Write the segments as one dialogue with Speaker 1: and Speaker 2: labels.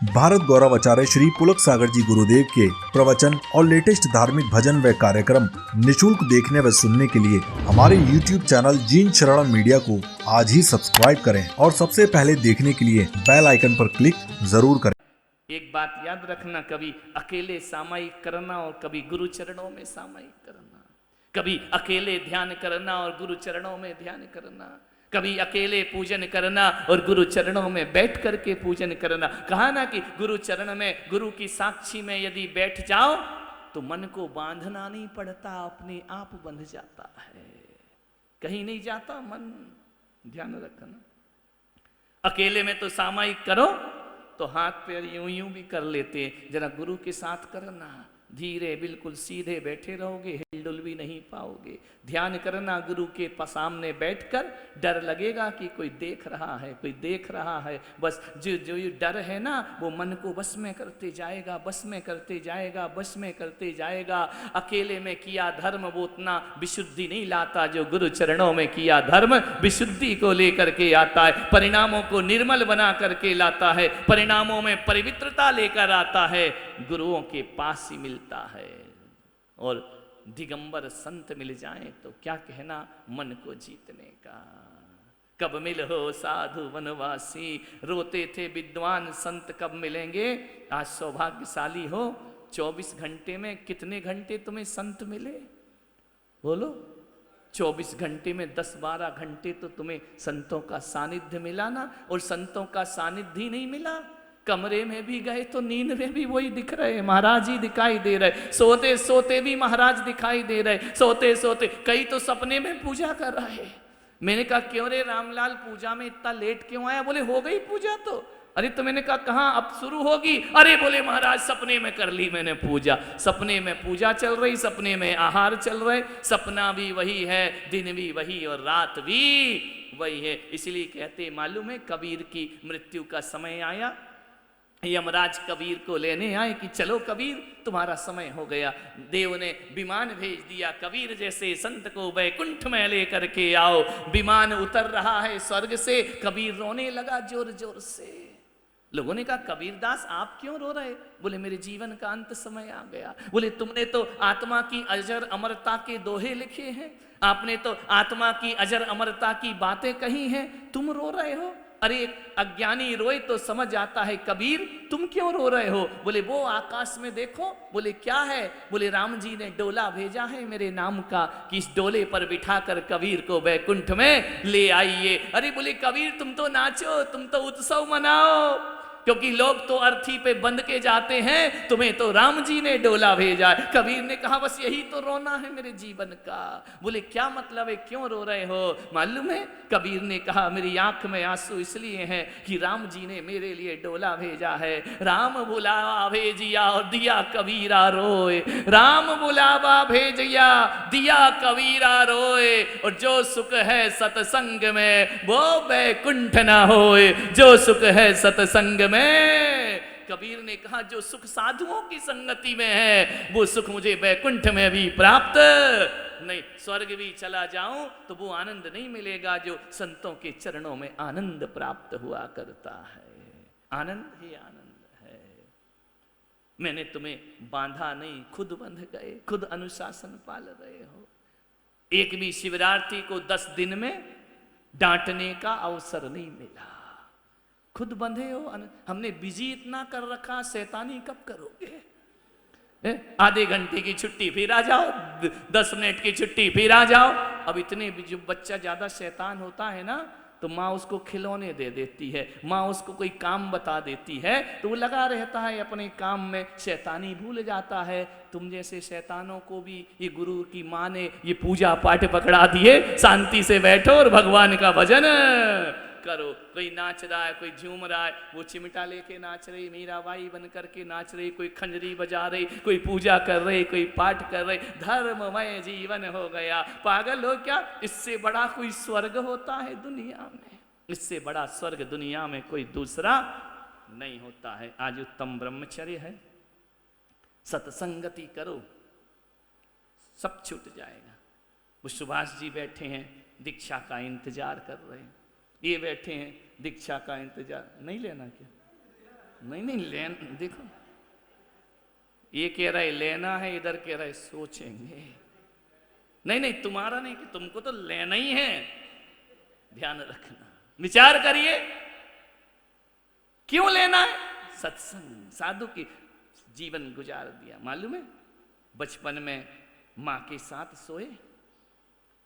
Speaker 1: भारत गौरव आचार्य श्री पुलक सागर जी गुरुदेव के प्रवचन और लेटेस्ट धार्मिक भजन व कार्यक्रम निशुल्क देखने व सुनने के लिए हमारे YouTube चैनल जीन शरण मीडिया को आज ही सब्सक्राइब करें और सबसे पहले देखने के लिए बेल आइकन पर क्लिक जरूर करें।
Speaker 2: एक बात याद रखना, कभी अकेले सामायिक करना और कभी गुरु चरणों में सामायिक करना, कभी अकेले ध्यान करना और गुरु चरणों में ध्यान करना, कभी अकेले पूजन करना और गुरु चरणों में बैठ करके पूजन करना। कहा ना कि गुरु चरण में, गुरु की साक्षी में यदि बैठ जाओ तो मन को बांधना नहीं पड़ता, अपने आप बंध जाता है, कहीं नहीं जाता मन। ध्यान रखना, अकेले में तो सामायिक करो तो हाथ पैर यूं यूं भी कर लेते हैं, जरा गुरु के साथ करना, धीरे बिल्कुल सीधे बैठे रहोगे, हिलडुल भी नहीं पाओगे। ध्यान करना गुरु के सामने बैठकर, डर लगेगा कि कोई देख रहा है, कोई देख रहा है, बस जो ये डर है ना वो मन को बस में करते जाएगा, बस में करते जाएगा, बस में करते जाएगा। अकेले में किया धर्म वो उतना विशुद्धि नहीं लाता, जो गुरु चरणों में किया धर्म विशुद्धि को लेकर के आता है, परिणामों को निर्मल बना करके लाता है, परिणामों में पवित्रता लेकर आता है। गुरुओं के पास ही मिलता है। और दिगंबर संत मिल जाएं तो क्या कहना मन को जीतने का। कब मिल हो साधु वनवासी, रोते थे विद्वान संत कब मिलेंगे। आज सौभाग्यशाली हो, 24 घंटे में कितने घंटे तुम्हें संत मिले बोलो। 24 घंटे में 10-12 घंटे तो तुम्हें संतों का सानिध्य मिला ना। और संतों का सानिध्य ही नहीं मिला, कमरे में भी गए तो नींद में भी वही दिख रहे, महाराज ही दिखाई दे रहे, सोते सोते भी महाराज दिखाई दे रहे, सोते सोते कई तो सपने में पूजा कर रहे। मैंने कहा क्यों रे रामलाल, पूजा में इतना लेट क्यों आया। बोले हो गई पूजा तो। अरे तो मैंने कहा कहाँ अब शुरू होगी। अरे बोले महाराज सपने में कर ली मैंने पूजा। सपने में पूजा चल रही, सपने में आहार चल रहे, सपना भी वही है, दिन भी वही और रात भी वही है। इसलिए कहते मालूम है, कबीर की मृत्यु का समय आया, यमराज कबीर को लेने आए कि चलो कबीर तुम्हारा समय हो गया। देव ने विमान भेज दिया, कबीर जैसे संत को वैकुंठ में लेकर के आओ। विमान उतर रहा है स्वर्ग से, कबीर रोने लगा जोर जोर से। लोगों ने कहा कबीरदास आप क्यों रो रहे। बोले मेरे जीवन का अंत समय आ गया। बोले तुमने तो आत्मा की अजर अमरता के दोहे लिखे हैं, आपने तो आत्मा की अजर अमरता की बातें कही हैं, तुम रो रहे हो। अरे अज्ञानी रोए तो समझ आता है, कबीर तुम क्यों रो रहे हो। बोले वो आकाश में देखो। बोले क्या है। बोले राम जी ने डोला भेजा है मेरे नाम का, कि इस डोले पर बिठाकर कबीर को वैकुंठ में ले आइए। अरे बोले कबीर तुम तो नाचो, तुम तो उत्सव मनाओ, क्योंकि लोग तो अर्थी पे बंध के जाते हैं, तुम्हें तो राम जी ने डोला भेजा है। कबीर ने कहा बस यही तो रोना है मेरे जीवन का। बोले क्या मतलब है, क्यों रो रहे हो। मालूम है, कबीर ने कहा मेरी आंख में आंसू इसलिए हैं कि राम जी ने मेरे लिए डोला भेजा है। राम बुलावा भेजिया और दिया कबीरा रोए, राम बुलावा भेजिया दिया कबीरा रोए। और जो सुख है सत्संग में वो वैकुंठ न होए, जो सुख है सत्संग में। कबीर ने कहा जो सुख साधुओं की संगति में है वो सुख मुझे वैकुंठ में भी प्राप्त नहीं। स्वर्ग भी चला जाऊं तो वो आनंद नहीं मिलेगा जो संतों के चरणों में आनंद प्राप्त हुआ करता है। आनंद ही आनंद है। मैंने तुम्हें बांधा नहीं, खुद बंध गए, खुद अनुशासन पाल रहे हो। एक भी शिवरार्थी को 10 दिन में डांटने का अवसर नहीं मिला, खुद बंधे हो। हमने बिजी इतना कर रखा, शैतानी कब करोगे। आधे घंटे की छुट्टी फिर आ जाओ, 10 मिनट की छुट्टी फिर आ जाओ। अब इतने जो बच्चा ज्यादा शैतान होता है ना तो माँ उसको खिलौने दे देती है, माँ उसको कोई काम बता देती है तो वो लगा रहता है अपने काम में, शैतानी भूल जाता है। तुम जैसे शैतानों को भी ये गुरु की माँ ने ये पूजा पाठ पकड़ा दिए, शांति से बैठो और भगवान का भजन करो। कोई नाच रहा है, कोई झूम रहा है, वो चिमटा लेके नाच रही, मीराबाई बन करके नाच रही, कोई खंजरी बजा रही, कोई पूजा कर रही, कोई पाठ कर रही। धर्ममय जीवन हो गया। पागल हो क्या। इससे बड़ा कोई स्वर्ग होता है दुनिया में, इससे बड़ा स्वर्ग दुनिया में कोई दूसरा नहीं होता है। आज उत्तम ब्रह्मचर्य है, सत्संगति करो, सब छूट जाएगा। वो सुभाष जी बैठे हैं, दीक्षा का इंतजार कर रहे हैं, ये बैठे हैं दीक्षा का इंतजार नहीं लेना क्या नहीं नहीं लेना, देखो ये कह रहा है लेना है, इधर कह रहा है सोचेंगे। नहीं नहीं तुम्हारा नहीं, कि तुमको तो लेना ही है। ध्यान रखना, विचार करिए क्यों लेना है। सत्संग, साधु की जीवन गुजार दिया, मालूम है। बचपन में मां के साथ सोए,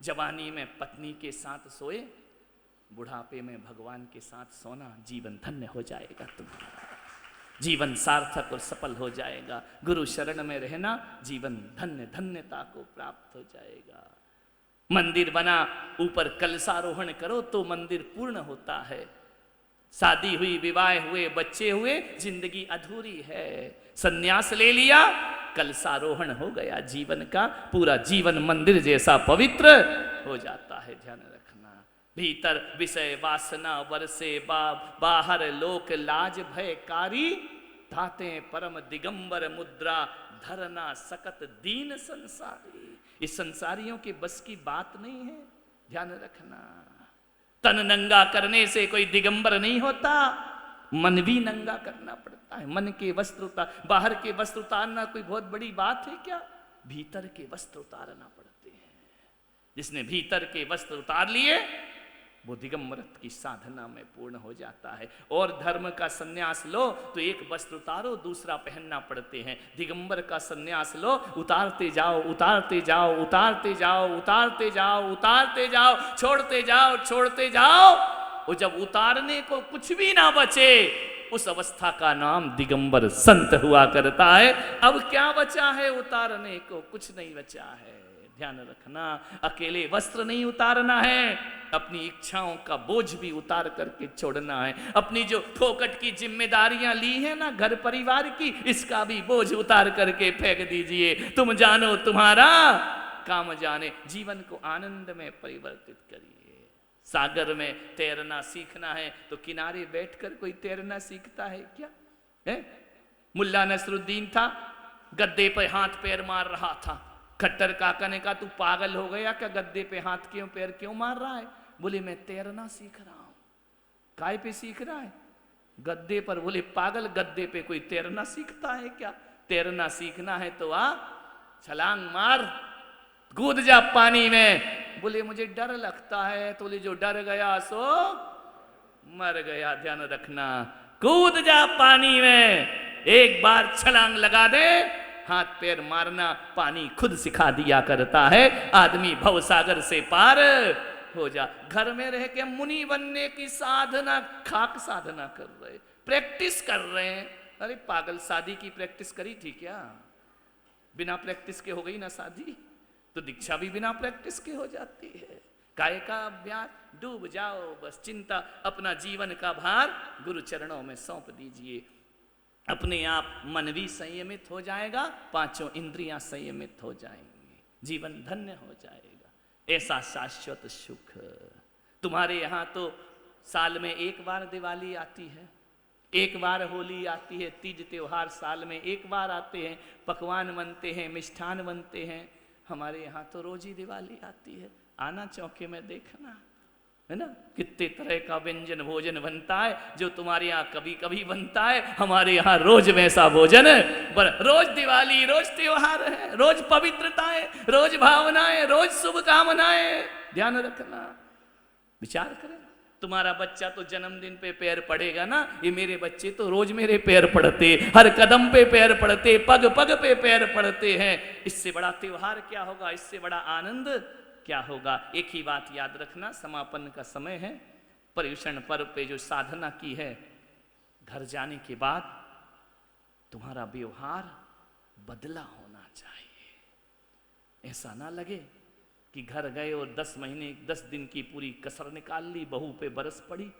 Speaker 2: जवानी में पत्नी के साथ सोए, बुढ़ापे में भगवान के साथ सोना, जीवन धन्य हो जाएगा तुम्हारा, जीवन सार्थक और सफल हो जाएगा। गुरु शरण में रहना, जीवन धन्य धन्यता को प्राप्त हो जाएगा। मंदिर बना, ऊपर कलशारोहण करो तो मंदिर पूर्ण होता है। शादी हुई, विवाह हुए, बच्चे हुए, जिंदगी अधूरी है। सन्यास ले लिया, कलशारोहण हो गया, जीवन का पूरा जीवन मंदिर जैसा पवित्र हो जाता है। ध्यान रखना, भीतर विषय वासना वर्षे, बाहर लोक लाज भयकारी, धाते परम दिगंबर मुद्रा, धरना सकत दीन संसारी। इस संसारियों के बस की बात नहीं है, ध्यान रखना। तन नंगा करने से कोई दिगंबर नहीं होता, मन भी नंगा करना पड़ता है। मन के वस्त्र उतार, बाहर के वस्त्र उतारना कोई बहुत बड़ी बात है क्या? भीतर के वस्त्र उतारना पड़ते हैं। जिसने भीतर के वस्त्र उतार लिए वो दिगंबरत की साधना में पूर्ण हो जाता है। और धर्म का सन्यास लो तो एक वस्त्र उतारो, दूसरा पहनना पड़ते हैं। दिगंबर का सन्यास लो, उतारते जाओ, उतारते जाओ, उतारते जाओ, उतारते जाओ, उतारते जाओ, छोड़ते जाओ, छोड़ते जाओ। और जब उतारने को कुछ भी ना बचे, उस अवस्था का नाम दिगंबर संत हुआ करता है। अब क्या बचा है? उतारने को कुछ नहीं बचा है। ध्यान रखना, अकेले वस्त्र नहीं उतारना है, अपनी इच्छाओं का बोझ भी उतार करके छोड़ना है। अपनी जो फोकट की जिम्मेदारियां ली है ना घर परिवार की, इसका भी बोझ उतार करके फेंक दीजिए। तुम जानो तुम्हारा काम जाने। जीवन को आनंद में परिवर्तित करिए। सागर में तैरना सीखना है तो किनारे बैठकर कोई तैरना सीखता है क्या? है? मुल्ला नसरुद्दीन था, गद्दे पर हाथ पैर मार रहा था। खट्टर काका ने कहा तू पागल हो गया क्या, गद्दे पे हाथ क्यों पैर क्यों मार रहा है? बोले मैं तैरना सीख रहा हूं। काय पे सीख रहा है? गद्दे पर। बोले पागल, गद्दे पे कोई तैरना सीखता है क्या? तैरना सीखना है तो आ छलांग मार, कूद जा पानी में। बोले मुझे डर लगता है। तो बोले जो डर गया सो मर गया। ध्यान रखना, कूद जा पानी में, एक बार छलांग लगा दे, हाथ पैर मारना पानी खुद सिखा दिया करता है। आदमी भवसागर से पार हो जा। घर में रह के मुनि बनने की साधना, खाक साधना कर रहे, प्रैक्टिस कर रहे हैं। अरे पागल, शादी की प्रैक्टिस करी थी क्या? बिना प्रैक्टिस के हो गई ना शादी, तो दीक्षा भी बिना प्रैक्टिस के हो जाती है। काय का अभ्यास, डूब जाओ बस। चिंता, अपना जीवन का भार गुरु चरणों में सौंप दीजिए। अपने आप मन भी संयमित हो जाएगा, पांचों इंद्रियां संयमित हो जाएंगी, जीवन धन्य हो जाएगा। ऐसा शाश्वत सुख। तुम्हारे यहाँ तो साल में एक बार दिवाली आती है, एक बार होली आती है, तीज त्योहार साल में एक बार आते हैं, पकवान बनते हैं, मिष्ठान बनते हैं। हमारे यहाँ तो रोज ही दिवाली आती है। आना चौके में देखना, है ना, कितने तरह का व्यंजन भोजन बनता है। जो तुम्हारे यहाँ कभी कभी बनता है, हमारे यहाँ रोज वैसा भोजन है। रोज दिवाली, रोज त्योहार है, रोज पवित्रताएं, रोज भावनाएं, रोज शुभकामनाएं। ध्यान रखना, विचार करें। तुम्हारा बच्चा तो जन्मदिन पे पैर पड़ेगा ना, ये मेरे बच्चे तो रोज मेरे पैर पड़ते, हर कदम पे पैर पड़ते, पग पग पे पैर पड़ते हैं। इससे बड़ा त्योहार क्या होगा? इससे बड़ा आनंद क्या होगा? एक ही बात याद रखना, समापन का समय है। पर्युषण पर्व पे जो साधना की है, घर जाने के बाद तुम्हारा व्यवहार बदला होना चाहिए। ऐसा ना लगे कि घर गए और 10 महीने 10 दिन की पूरी कसर निकाल ली, बहू पे बरस पड़ी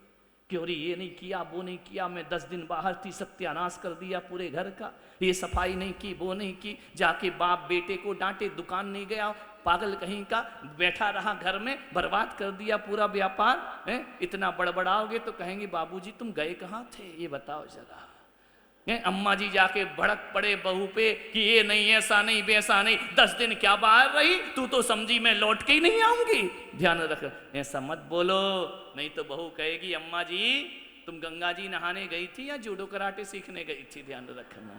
Speaker 2: कि अरे ये नहीं किया, वो नहीं किया, मैं 10 दिन बाहर थी, सत्यानाश कर दिया पूरे घर का, ये सफाई नहीं की, वो नहीं की, जाके बाप बेटे को डांटे, दुकान नहीं गया, पागल कहीं का, बैठा रहा घर में, बर्बाद कर दिया पूरा व्यापार है। इतना बड़बड़ाओगे तो कहेंगे बाबूजी तुम गए कहाँ थे, ये बताओ जरा। अम्मा जी जाके भड़क पड़े बहू पे कि ये नहीं, ऐसा नहीं, वैसा नहीं, 10 दिन क्या बाहर रही, तू तो समझी मैं लौट के ही नहीं आऊंगी। ध्यान रख, ऐसा मत बोलो, नहीं तो बहू कहेगी अम्मा जी तुम गंगा जी नहाने गई थी या जूडो कराटे सीखने गई थी? ध्यान रखना,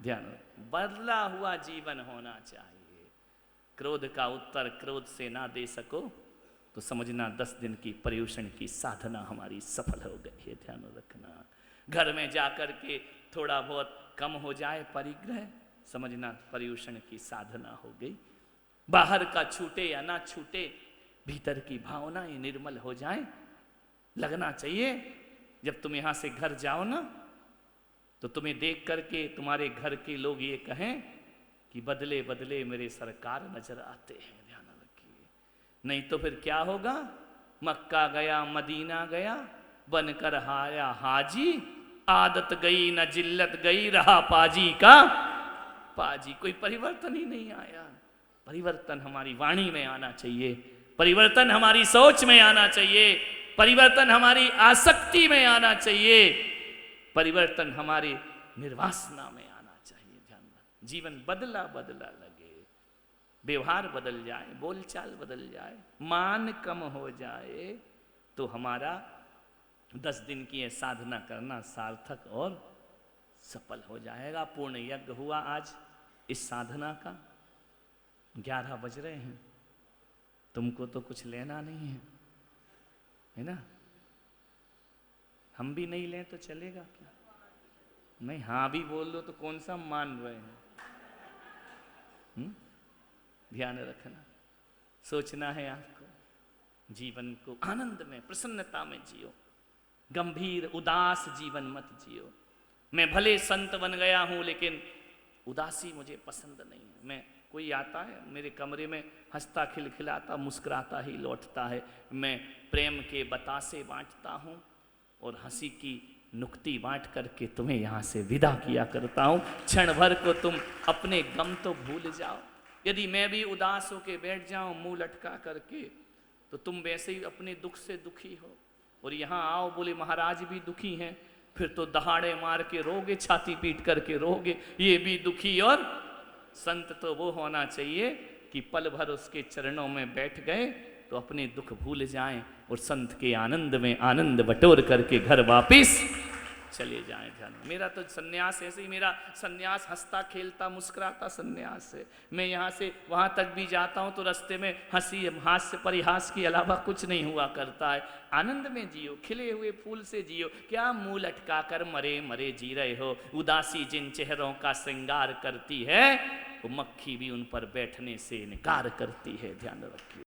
Speaker 2: ध्यान। बदला हुआ जीवन होना चाहिए। क्रोध का उत्तर क्रोध से ना दे सको तो समझना 10 दिन की पर्युषण की साधना हमारी सफल हो गई है। ध्यान रखना। घर में जाकर के थोड़ा बहुत कम हो जाए परिग्रह, समझना पर्युषण की साधना हो गई। बाहर का छूटे या ना छूटे, भीतर की भावनाएं निर्मल हो जाए। लगना चाहिए जब तुम यहां से घर जाओ ना, तो तुम्हें देख करके तुम्हारे घर के लोग ये कहें कि बदले बदले मेरे सरकार नजर आते हैं। ध्यान रखिए, नहीं तो फिर क्या होगा? मक्का गया मदीना गया, बनकर आया हाजी, आदत गई न जिल्लत गई, रहा पाजी का पाजी। कोई परिवर्तन ही नहीं आया। परिवर्तन हमारी वाणी में आना चाहिए, परिवर्तन हमारी सोच में आना चाहिए, परिवर्तन हमारी आसक्ति में आना चाहिए, परिवर्तन हमारे निर्वासना में आना चाहिए। ध्यान रख, जीवन बदला बदला लगे, व्यवहार बदल जाए, बोलचाल बदल जाए, मान कम हो जाए, तो हमारा 10 दिन की यह साधना करना सार्थक और सफल हो जाएगा। पूर्ण यज्ञ हुआ आज इस साधना का। 11 बज रहे हैं, तुमको तो कुछ लेना नहीं है ना? हम भी नहीं लें तो चलेगा क्या? नहीं, हाँ भी बोल लो तो कौन सा मान रहे हैं? ध्यान रखना, सोचना है आपको। जीवन को आनंद में, प्रसन्नता में जियो, गंभीर उदास जीवन मत जियो। मैं भले संत बन गया हूं, लेकिन उदासी मुझे पसंद नहीं है। मैं, कोई आता है मेरे कमरे में, हंसता खिलखिलाता मुस्कुराता ही लौटता है। मैं प्रेम के बतासे बांटता हूं और हंसी की नुक्ति बांट करके तुम्हें यहाँ से विदा किया करता हूं। क्षण भर को तुम अपने गम तो भूल जाओ। यदि मैं भी उदास होकर बैठ जाऊं मुंह लटका करके, तो तुम वैसे ही अपने दुख से दुखी हो, और यहाँ आओ बोले महाराज भी दुखी हैं, फिर तो दहाड़े मार के रोगे, छाती पीट करके रोगे, ये भी दुखी। और संत तो वो होना चाहिए कि पल भर उसके चरणों में बैठ गए तो अपने दुख भूल जाएं और संत के आनंद में आनंद बटोर करके घर वापिस चले जाएं। ध्यान, मेरा तो सन्यास ऐसे ही, मेरा सन्यास हंसता खेलता मुस्कुराता सन्यास है। मैं यहाँ से वहाँ तक भी जाता हूँ तो रास्ते में हंसी हास्य परिहास के अलावा कुछ नहीं हुआ करता है। आनंद में जियो, खिले हुए फूल से जियो। क्या मुंह लटका कर मरे मरे जी रहे हो? उदासी जिन चेहरों का श्रृंगार करती है, वो मक्खी भी उन पर बैठने से इनकार करती है। ध्यान रखिए।